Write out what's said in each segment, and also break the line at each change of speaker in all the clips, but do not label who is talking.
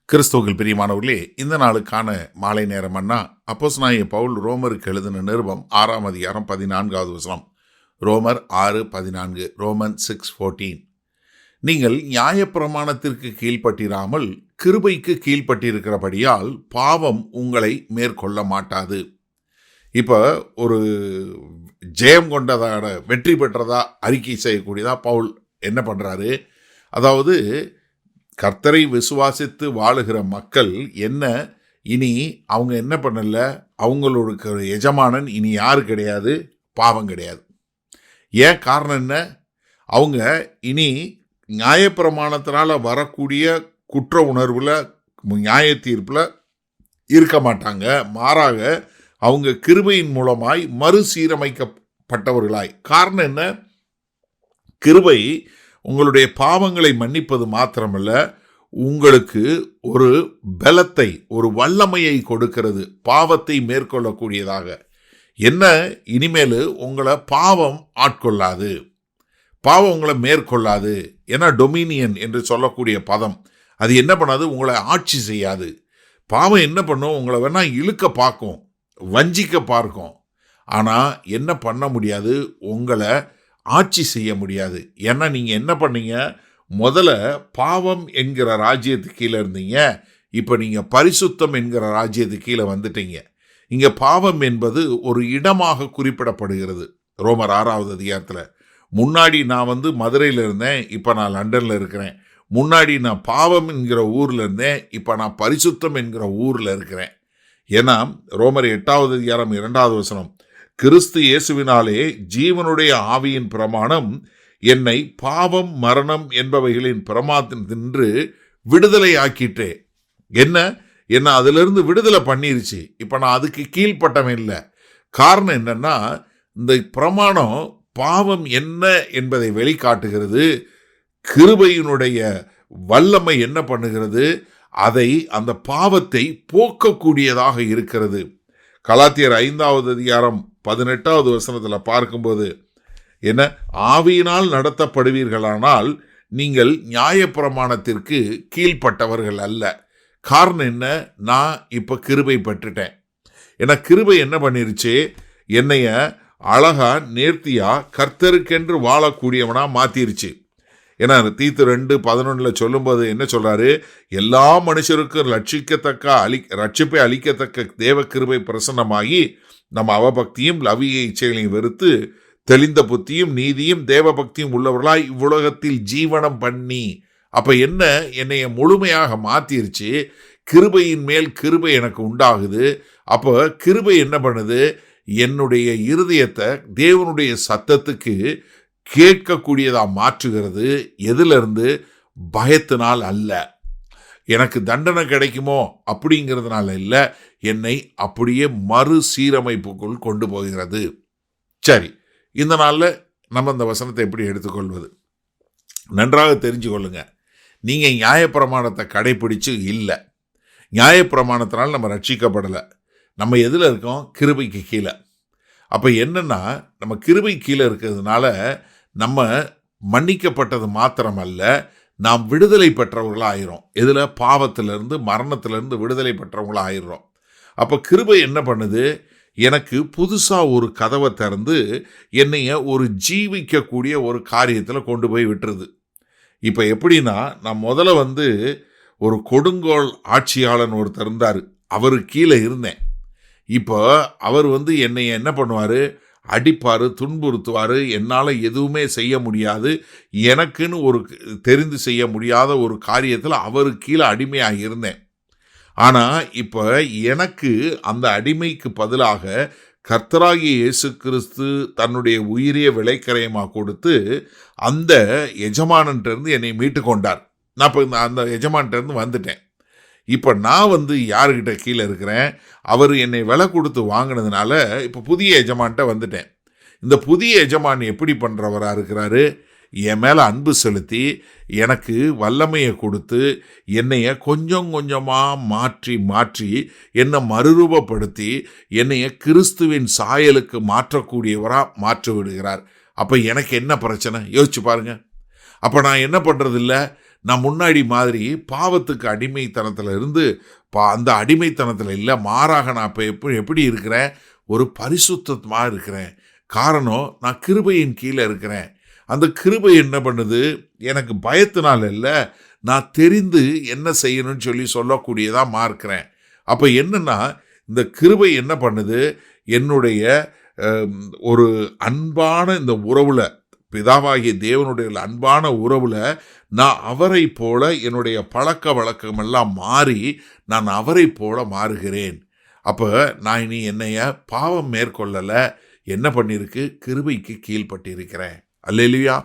கிறிஸ்துவுக்குள் பிரியமானவர்களே, இந்த நாளுக்கான மாலை நேரம் அண்ணா அப்போஸ்தலனாகிய பவுல் ரோமருக்கு எழுதின நிருபம் 6ஆம் அதிகாரம் 14வது வசனம். ரோமர் 6:14. ரோமன் 6:14. நீங்கள் நியாயப்பிரமாணத்திற்கு கீழ்ப்பட்டிராமல் கிருபைக்கு கீழ்ப்பட்டிருக்கிறபடியால் பாவம் உங்களை மேற்கொள்ள மாட்டாது. இப்போ ஒரு ஜெயம் கொண்டதான வெற்றி பெற்றதா அறிக்கை செய்யக்கூடியதா பவுல் என்ன பண்ணுறாரு? அதாவது கர்த்தரை விசுவாசித்து வாழுகிற மக்கள் இனி அவங்க என்ன பண்ணல, அவங்களோட எஜமானன் இனி யாரு கிடையாது, பாவம் கிடையாது. ஏன் காரணம் என்ன? அவங்க இனி நியாயப்பிரமாணத்தினால வரக்கூடிய குற்ற உணர்வுல நியாய தீர்ப்புல இருக்க மாட்டாங்க. மாறாக அவங்க கிருபையின் மூலமாய் மறுசீரமைக்கப்பட்டவர்களாய். காரணம் என்ன? கிருபை உங்களுடைய பாவங்களை மன்னிப்பது மாத்திரமல்ல, உங்களுக்கு ஒரு பலத்தை, ஒரு வல்லமையை கொடுக்கிறது, பாவத்தை மேற்கொள்ளக்கூடியதாக. என்ன? இனிமேல் உங்களை பாவம் ஆட்கொள்ளாது, பாவம் உங்களை மேற்கொள்ளாது. ஏன்னா டொமினியன் என்று சொல்லக்கூடிய பதம் அது என்ன பண்ணாது, உங்களை ஆட்சி செய்யாது. பாவம் என்ன பண்ணும்? உங்களை வேணா இழுக்க பார்க்கும், வஞ்சிக்க பார்க்கும். ஆனால் என்ன பண்ண முடியாது, உங்களை ஆட்சி செய்ய முடியாது. ஏன்னா நீங்கள் என்ன பண்ணீங்க? முதல்ல பாவம் என்கிற ராஜ்யத்துக்கு கீழே இருந்தீங்க, இப்போ நீங்கள் பரிசுத்தம் என்கிற ராஜ்யத்துக்கு கீழே வந்துட்டீங்க. இங்கே பாவம் என்பது ஒரு இடமாக குறிப்பிடப்படுகிறது. ரோமர் 6வது அதிகாரத்தில், முன்னாடி நான் மதுரையில் இருந்தேன், இப்போ நான் லண்டனில் இருக்கிறேன். முன்னாடி நான் பாவம் என்கிற ஊரில் இருந்தேன், இப்போ நான் பரிசுத்தம் என்கிற ஊரில் இருக்கிறேன். ஏன்னா ரோமர் 8வது அதிகாரம் 2வது வசனம், கிறிஸ்து இயேசுவினாலே ஜீவனுடைய ஆவியின் பிரமாணம் என்னை பாவம் மரணம் என்பவைகளின் பிரமாணத்தினின்று விடுதலை ஆக்கிட்டே. என்ன அதிலிருந்து விடுதலை பண்ணிருச்சு. இப்போ நான் அதுக்கு கீழ்ப்பட்டவன் இல்லை. காரணம் என்னன்னா, இந்த பிரமாணம் பாவம் என்ன என்பதை வெளிக்காட்டுகிறது. கிருபையினுடைய வல்லமை என்ன பண்ணுகிறது? அதை, அந்த பாவத்தை போக்கக்கூடியதாக இருக்கிறது. கலாத்தியர் 5வது அதிகாரம் 18வது வசனத்தில் பார்க்கும்போது என்ன, ஆவியினால் நடத்தப்படுவீர்களானால் நீங்கள் நியாயப்பிரமாணத்திற்கு கீழ்ப்பட்டவர்கள் அல்ல. காரணம் என்ன? நான் இப்போ கிருபை பெற்றுட்டேன். ஏன்னா கிருபை என்ன பண்ணிருச்சு, என்னைய அழகா நேர்த்தியா கர்த்தருக்கென்று வாழக்கூடியவனா மாத்திருச்சு. ஏன்னா தீத்து 2:11 சொல்லும்போது என்ன சொல்றாரு? எல்லா மனுஷருக்கும் ரட்சிப்பை அளிக்கத்தக்க தேவ கிருபை பிரசன்னமாகி நம்ம அவபக்தியும் லௌகிக இச்சைகளையும் வெறுத்து தெளிந்த புத்தியும் நீதியும் தேவ பக்தியும் உள்ளவர்களாய் இவ்வுலகத்தில் ஜீவனம் பண்ணி. அப்ப என்ன? என்னைய முழுமையாக மாத்திருச்சு. கிருபையின் மேல் கிருபை எனக்கு உண்டாகுது. அப்போ கிருபை என்ன பண்ணுது? என்னுடைய இருதயத்தை தேவனுடைய சத்தத்துக்கு கேட்கக்கூடியதா மாற்றுகிறது. எதிலிருந்து? பயத்தினால் அல்ல, எனக்கு தண்டனை கிடைக்குமோ அப்படிங்கிறதுனால இல்லை, என்னை அப்படியே மறுசீரமைப்புக்குள் கொண்டு போகிறது. சரி, இந்த நாளில் நம்ம இந்த வசனத்தை எப்படி எடுத்துக்கொள்வது? நன்றாக தெரிஞ்சு கொள்ளுங்க. நீங்கள் நியாயப்பிரமாணத்தை கடைபிடிச்சு இல்லை, நியாயப்பிரமாணத்தினால் நம்ம ரட்சிக்கப்படலை. நம்ம எதில் இருக்கோம்? கிருபைக்கு கீழே. அப்போ என்னன்னா, நம்ம கிருபை கீழே இருக்கிறதுனால நம்ம மன்னிக்கப்பட்டது மாத்திரமல்ல, நாம் விடுதலை பெற்றவர்களாக ஆயிரும். எதில்? பாவத்திலிருந்து மரணத்திலிருந்து விடுதலை பெற்றவங்களாக ஆயிடுறோம். அப்போ கிருபை என்ன பண்ணுது? எனக்கு புதுசாக ஒரு கதவை திறந்து என்னைய ஒரு ஜீவிக்கக்கூடிய ஒரு காரியத்தில் கொண்டு போய் விட்டுருது. இப்போ எப்படின்னா, நான் முதல்ல ஒரு கொடுங்கோல் ஆட்சியாளன் ஒருத்தர் இருந்தார், அவரு கீழே இருந்தேன். இப்போ அவர் என்னைய என்ன பண்ணுவார்? அடிப்பார், துன்புறுத்துவார். என்னால் எதுவுமே செய்ய முடியாது. எனக்குன்னு ஒரு தெரிந்து செய்ய முடியாத ஒரு காரியத்தில் அவர் கீழே அடிமையாக இருந்தேன். ஆனால் இப்போ எனக்கு அந்த அடிமைக்கு பதிலாக கர்த்தராகிய இயேசு கிறிஸ்து தன்னுடைய உயிரிய விலைக்கரையமாக கொடுத்து அந்த எஜமானன்ட்டிருந்து என்னை மீட்டு கொண்டார். நான் இப்போ அந்த எஜமான்கிட்டேருந்து வந்துட்டேன். இப்போ நான் யாருக்கிட்ட கீழே இருக்கிறேன்? அவர் என்னை விலை கொடுத்து வாங்கினதுனால இப்போ புதிய எஜமான்கிட்ட வந்துட்டேன். இந்த புதிய எஜமான் எப்படி பண்ணுறவராக இருக்கிறாரு? என் மேலே அன்பு செலுத்தி எனக்கு வல்லமையை கொடுத்து என்னைய கொஞ்சம் கொஞ்சமாக மாற்றி என்னை மறுரூபப்படுத்தி என்னைய கிறிஸ்துவின் சாயலுக்கு மாற்றக்கூடியவராக மாற்றி விடுகிறார். அப்போ எனக்கு என்ன பிரச்சனை? யோசிச்சு பாருங்க. அப்போ நான் என்ன பண்ணுறதில்ல, நான் முன்னாடி மாதிரி பாவத்துக்கு அடிமைத்தனத்தில் இருந்து அந்த அடிமைத்தனத்தில் இல்லை, மாறாக நான் இப்போ எப்படி இருக்கிறேன், ஒரு பரிசுத்தமாக இருக்கிறேன். காரணம், நான் கிருபையின் கீழே இருக்கிறேன். அந்த கிருபை என்ன பண்ணுது, எனக்கு பயத்தினால இல்லை, நான் தெரிந்து என்ன செய்யணும்னு சொல்லக்கூடியதாக மாறுக்கிறேன். அப்போ என்னன்னா, இந்த கிருபை என்ன பண்ணுது, என்னுடைய ஒரு அன்பான இந்த உறவுல, பிதாவாகிய தேவனுடைய அன்பான உறவுல நான் அவரை போல என்னுடைய பழக்க வழக்கம் எல்லாம் மாறி நான் அவரை போல மாறுகிறேன். அப்போ நான் இனி என்னைய பாவம் மேற்கொள்ளலை, என்ன பண்ணியிருக்கு, கிருபைக்கு கீழ்பட்டிருக்கிறேன். அல்லேலூயா.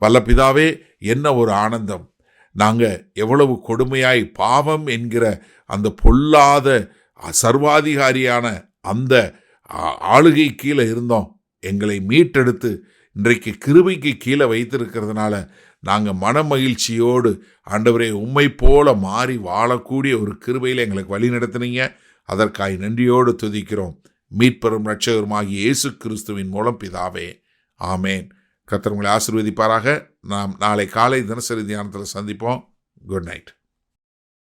வல்ல பிதாவே, என்ன ஒரு ஆனந்தம். நாங்கள் எவ்வளவு கொடுமையாய் பாவம் என்கிற அந்த பொல்லாத சர்வாதிகாரியான அந்த ஆளுகை கீழே இருந்தோம். எங்களை மீட்டெடுத்து இன்றைக்கு கிருபைக்கு கீழே வைத்திருக்கிறதுனால நாங்கள் மன மகிழ்ச்சியோடு ஆண்டவரே உம்மை போல மாறி வாழக்கூடிய ஒரு கிருபையில் எங்களுக்கு வழி நடத்தினீங்க. அதற்காய் நன்றியோடு துதிக்கிறோம். மீட்பெரும் இரட்சகருமாகிய இயேசு கிறிஸ்துவின் மூலம் பிதாவே, ஆமேன். கர்த்தர் உங்களை ஆசீர்வதிப்பாராக. நாம் நாளை காலை தினசரி தியானத்தில் சந்திப்போம். Good night.